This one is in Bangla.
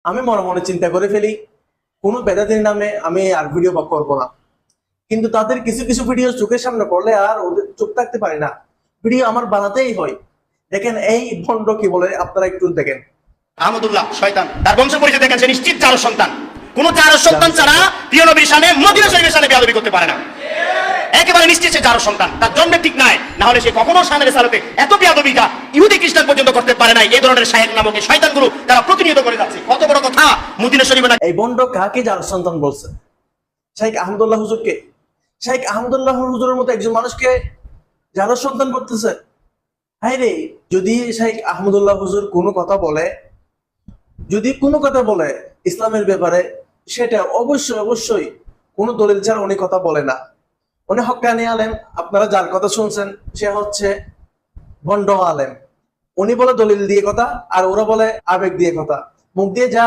আমি মনে মনে চিন্তা করে ফেলি কোনো বেদাতির নামে আমি আর ভিডিও করবো না, কিন্তু তাদের কিছু কিছু ভিডিও চোখের সামনে পড়লে আর ওদের চোখ থাকতে পারি না, ভিডিও আমার বানাতেই হয়। দেখেন এই ভণ্ড কি বলে, আপনারা একটু দেখেন। আহমদুল্লাহ শয়তান, তার বংশ পরিচয় দেখেন, সে নিশ্চিত চারো সন্তান। কোন চারো সন্তান ছাড়া প্রিয় নবীর শানে, মদিনা শরীফের শানে বেয়াদবি করতে পারে না। একেবারে নিশ্চিত সে চারো সন্তান, তার জন্মে ঠিক নাই, না হলে সে কখনো শানের সালাতে এত বেয়াদবিটা ইহুদি খ্রিস্টান পর্যন্ত করতে পারে নাই। এই ধরনের শায়েখ নামক এই শয়তানগুলো তারা প্রতিনিয়ত করে যাচ্ছে। কত বড় কথা, মদিনা শরীফে না। এই ভণ্ড কাকে যার সন্তান বলছে? শাইখ আহমদুল্লাহ হুজুরকে? শাইখ আহমদুল্লাহ হুজুরের মতো একজন মানুষকে যার সন্তান বলতেছে? হাই রে, যদি শাইখ আহমদুল্লাহ হুজুর কোনো কথা বলে, যদি কোনো কথা বলে ইসলামের ব্যাপারে, সেটা অবশ্যই অবশ্যই কোনো দলিল ছাড়া উনি কথা বলে না। উনি হক্কানি আলেম। আপনারা যার কথা শুনছেন সে হচ্ছে ভণ্ড আলেম। উনি বলে দলিল দিয়ে কথা, আর ওরা বলে আবেগ দিয়ে কথা। মুখ দিয়ে যা